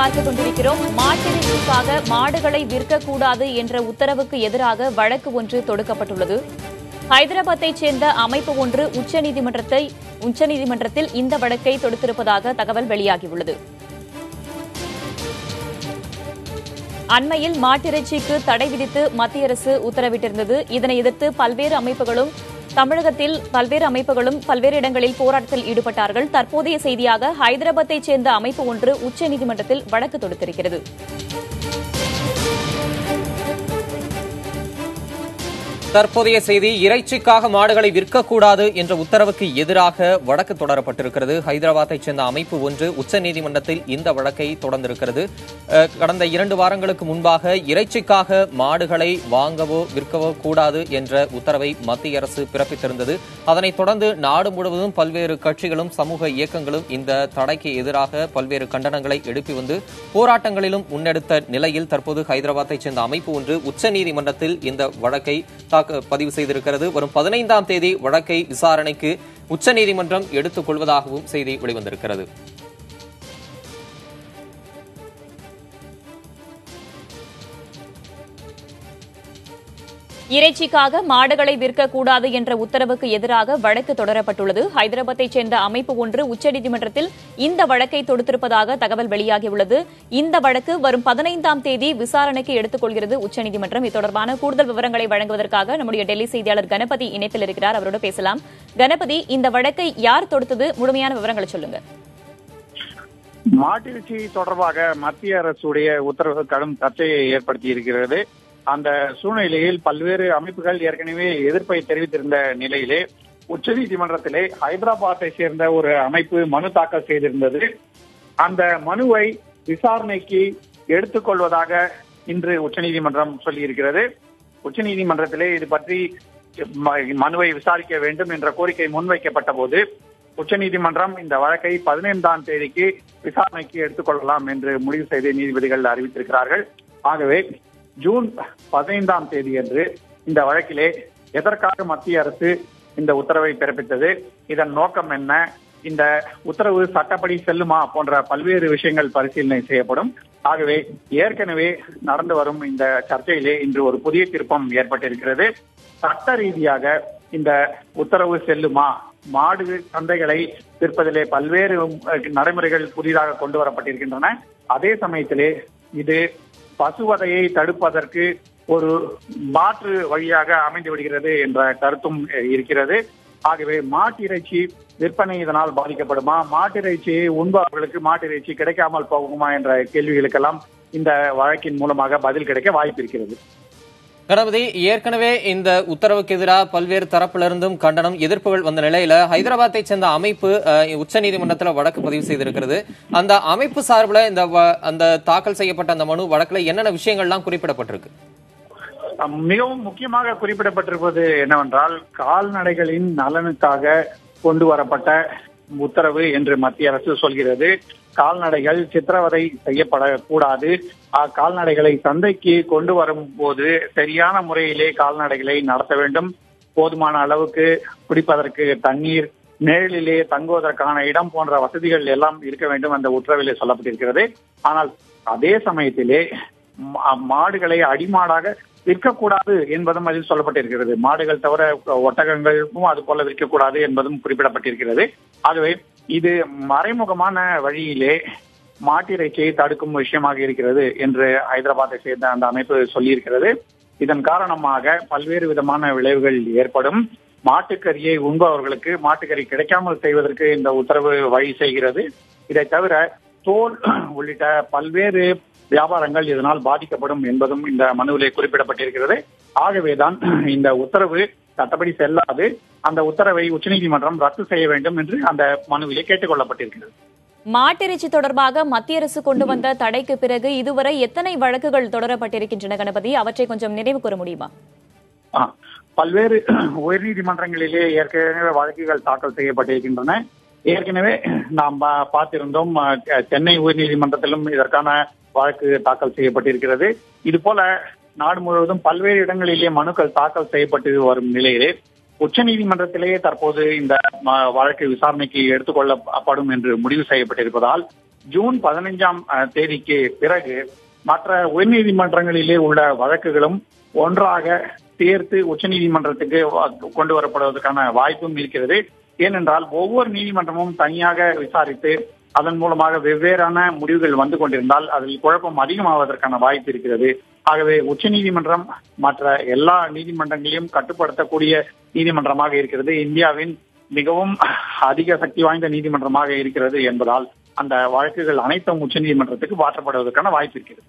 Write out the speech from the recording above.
பார்த்துக் கொண்டிருக்கிறோம். மாட்டிறைச்சிக்காக மாடுகளை விற்கக்கூடாது என்ற உத்தரவுக்கு எதிராக வழக்கு ஒன்று தொடுக்கப்பட்டுள்ளது. ஹைதராபாத்தைச் சேர்ந்த அமைப்பு ஒன்று உச்சநீதிமன்றத்தில் இந்த வழக்கை தொடுத்திருப்பதாக தகவல் வெளியாகியுள்ளது. அண்மையில் மாட்டிறைச்சிக்கு தடை விதித்து மத்திய அரசு உத்தரவிட்டிருந்தது. இதனை எதிர்த்து தமிழகத்தில் பல்வேறு அமைப்புகளும் பல்வேறு இடங்களில் போராட்டத்தில் ஈடுபட்டார்கள். தற்போதைய செய்தியாக ஹைதராபாத்தைச் சேர்ந்த அமைப்பு ஒன்று உச்சநீதிமன்றத்தில் வழக்கு தொடுத்திருக்கிறது. தற்போதைய செய்தி, இறைச்சிக்காக மாடுகளை விற்கக்கூடாது என்ற உத்தரவுக்கு எதிராக வழக்கு தொடரப்பட்டிருக்கிறது. ஹைதராபாத்தைச் சேர்ந்த அமைப்பு ஒன்று உச்சநீதிமன்றத்தில் இந்த வழக்கை தொடர்ந்திருக்கிறது. கடந்த 2 வாரங்களுக்கு முன்பாக இறைச்சிக்காக மாடுகளை வாங்கவோ விற்கவோ கூடாது என்ற உத்தரவை மத்திய அரசு பிறப்பித்திருந்தது. அதனைத் தொடர்ந்து நாடு முழுவதும் பல்வேறு கட்சிகளும் சமூக இயக்கங்களும் இந்த தடைக்கு எதிராக பல்வேறு கண்டனங்களை எழுப்பி வந்து போராட்டங்களிலும் முன்னெடுத்த நிலையில் தற்போது ஹைதராபாத்தைச் சேர்ந்த அமைப்பு ஒன்று உச்சநீதிமன்றத்தில் இந்த வழக்கை பதிவு செய்திருக்கிறது. வரும் 15ஆம் தேதி வழக்கை விசாரணைக்கு உச்சநீதிமன்றம் எடுத்துக் கொள்வதாகவும் செய்தி வெளிவந்திருக்கிறது. இறைச்சிக்காக மாடுகளை விற்கக்கூடாது என்ற உத்தரவுக்கு எதிராக வழக்கு தொடரப்பட்டுள்ளது. ஹைதராபாத்தைச் சேர்ந்த அமைப்பு ஒன்று உச்சநீதிமன்றத்தில் இந்த வழக்கை தொடுத்திருப்பதாக தகவல் வெளியாகியுள்ளது. இந்த வழக்கு வரும் 15ஆம் தேதி விசாரணைக்கு எடுத்துக் கொள்கிறது உச்சநீதிமன்றம். இது தொடர்பான கூடுதல் விவரங்களை வழங்குவதற்காக நம்முடைய டெல்லி செய்தியாளர் கணபதி இணைப்பில் இருக்கிறார். அவரோடு பேசலாம். கணபதி, இந்த வழக்கை யார் தொடுத்தது? முழுமையான விவரங்களை சொல்லுங்க. மாட்டிறைச்சி தொடர்பாக மத்திய அரசுடைய உத்தரவு கடும் சர்ச்சையை ஏற்படுத்தி இருக்கிறது. அந்த சூழ்நிலையில் பல்வேறு அமைப்புகள் ஏற்கனவே எதிர்ப்பை தெரிவித்திருந்த நிலையிலே உச்சநீதிமன்றத்திலே ஹைதராபாத்தை சேர்ந்த ஒரு அமைப்பு மனு தாக்கல் செய்திருந்தது. அந்த மனுவை விசாரணைக்கு எடுத்துக்கொள்வதாக இன்று உச்சநீதிமன்றம் சொல்லியிருக்கிறது. உச்சநீதிமன்றத்திலே இது பற்றி மனுவை விசாரிக்க வேண்டும் என்ற கோரிக்கை முன்வைக்கப்பட்ட போது உச்சநீதிமன்றம் இந்த வழக்கை 15ஆம் தேதிக்கு விசாரணைக்கு எடுத்துக்கொள்ளலாம் என்று முடிவு செய்து நீதிபதிகள் அறிவித்திருக்கிறார்கள். ஆகவே ஜூன் 15ஆம் தேதி அன்று இந்த வழக்கிலே எதற்காக மத்திய அரசு இந்த உத்தரவை பிறப்பித்தது, இதன் நோக்கம் என்ன, இந்த உத்தரவு சட்டப்படி செல்லுமா போன்ற பல்வேறு விஷயங்கள் பரிசீலனை செய்யப்படும். ஆகவே ஏற்கனவே நடந்து வரும் இந்த சர்ச்சையிலே இன்று ஒரு புதிய திருப்பம் ஏற்பட்டிருக்கிறது. சட்ட ரீதியாக இந்த உத்தரவு செல்லுமா, மாடு சந்தைகளை விற்பதிலே பல்வேறு நடைமுறைகள் புதிதாக கொண்டு வரப்பட்டிருக்கின்றன. அதே சமயத்திலே இது பசுவதையை தடுப்பதற்கு ஒரு மாற்று வழியாக அமைந்து விடுகிறது என்ற கருத்தும் இருக்கிறது. ஆகவே மாட்டிறைச்சி விற்பனை இதனால் பாதிக்கப்படுமா, மாட்டிறைச்சியை உண்பவர்களுக்கு மாட்டிறைச்சி கிடைக்காமல் போகுமா என்ற கேள்விகளுக்கெல்லாம் இந்த வழக்கின் மூலமாக பதில் கிடைக்க வாய்ப்பு இருக்கிறது. கணபதி, ஏற்கனவே இந்த உத்தரவுக்கு எதிராக பல்வேறு தரப்பிலிருந்தும் கண்டனம் எதிர்ப்புகள் வந்த நிலையில ஹைதராபாத்தை சேர்ந்த அமைப்பு உச்சநீதிமன்றத்தில் வழக்கு பதிவு செய்திருக்கிறது. அந்த அமைப்பு சார்பில் அந்த தாக்கல் செய்யப்பட்ட அந்த மனு வழக்குல என்னென்ன விஷயங்கள்லாம் குறிப்பிடப்பட்டிருக்கு? மிகவும் முக்கியமாக குறிப்பிடப்பட்டிருப்பது என்னவென்றால், கால்நடைகளின் நலனுக்காக கொண்டு வரப்பட்ட உத்தரவு என்று மத்திய அரசு சொல்கிறது. கால்நடைகள் சித்திரவதை செய்யப்படக்கூடாது, கால்நடைகளை சந்தைக்கு கொண்டு வரும் போது சரியான முறையிலே கால்நடைகளை நடத்த வேண்டும், போதுமான அளவுக்கு குடிப்பதற்கு தண்ணீர், நிழலிலே தங்குவதற்கான இடம் போன்ற வசதிகள் எல்லாம் இருக்க வேண்டும் அந்த உத்தரவிலே சொல்லப்பட்டிருக்கிறது. ஆனால் அதே சமயத்திலே மாடுகளை அடிமாடாக விற்கக்கூடாது என்பதும் அதில் சொல்லப்பட்டிருக்கிறது. மாடுகள் தவிர ஒட்டகங்களுக்கும் அது போல விற்கக்கூடாது என்பதும் குறிப்பிடப்பட்டிருக்கிறது. ஆகவே இது மறைமுகமான வழியிலே மாட்டிறைச்சியை தடுக்கும் விஷயமாக இருக்கிறது என்று ஹைதராபாத்தை சேர்ந்த அந்த அமைப்பு சொல்லியிருக்கிறது. இதன் காரணமாக பல்வேறு விதமான விளைவுகள் ஏற்படும். மாட்டுக்கறியை உண்பவர்களுக்கு மாட்டுக்கறி கிடைக்காமல் செய்வதற்கு இந்த உத்தரவு வழி செய்கிறது. இதை தவிர தோல் உள்ளிட்ட பல்வேறு வியாபாரங்கள் இதனால் பாதிக்கப்படும் என்பதும் இந்த மனுவிலே குறிப்பிடப்பட்டிருக்கிறது. ஆகவேதான் இந்த உத்தரவு சட்டப்படி செல்லாது, அந்த உத்தரவை உச்சநீதிமன்றம் ரத்து செய்ய வேண்டும் என்று அந்த மனுவிலே கேட்டுக் கொள்ளப்பட்டிருக்கிறது. மாட்டிறைச்சி தொடர்பாக மத்திய அரசு கொண்டு வந்த தடைக்கு பிறகு இதுவரை எத்தனை வழக்குகள் தொடரப்பட்டிருக்கின்றன கணபதி? அவற்றை கொஞ்சம் நினைவு கூற முடியுமா? பல்வேறு உயர்நீதிமன்றங்களிலே ஏற்கனவே வழக்குகள் தாக்கல் செய்யப்பட்டிருக்கின்றன. ஏற்கனவே நாம் பார்த்திருந்தோம், சென்னை உயர்நீதிமன்றத்திலும் இதற்கான வழக்கு தாக்கல் செய்யப்பட்டிருக்கிறது. இது போல நாடு முழுவதும் பல்வேறு இடங்களிலே மனுக்கள் தாக்கல் செய்யப்பட்டு வரும் நிலையிலே உச்சநீதிமன்றத்திலேயே தற்போது இந்த வழக்கு விசாரணைக்கு எடுத்துக் கொள்ளப்படும் என்று முடிவு செய்யப்பட்டிருப்பதால் ஜூன் 15ஆம் தேதிக்கு பிறகு மற்ற உயர்நீதிமன்றங்களிலே உள்ள வழக்குகளும் ஒன்றாக சேர்த்து உச்சநீதிமன்றத்துக்கு கொண்டு வரப்படுவதற்கான வாய்ப்பும் இருக்கிறது. ஏனென்றால் ஒவ்வொரு நீதிமன்றமும் தனியாக விசாரித்து அதன் மூலமாக வெவ்வேறான முடிவுகள் வந்து கொண்டிருந்தால் அதில் குழப்பம் அதிகமாவதற்கான வாய்ப்பு இருக்கிறது. ஆகவே உச்சநீதிமன்றம் மற்ற எல்லா நீதிமன்றங்களையும் கட்டுப்படுத்தக்கூடிய நீதிமன்றமாக இருக்கிறது. இந்தியாவின் மிகவும் அதிக சக்தி வாய்ந்த நீதிமன்றமாக இருக்கிறது என்பதால் அந்த வழக்குகள் அனைத்தும் உச்சநீதிமன்றத்துக்கு மாற்றப்படுவதற்கான வாய்ப்பு இருக்கிறது.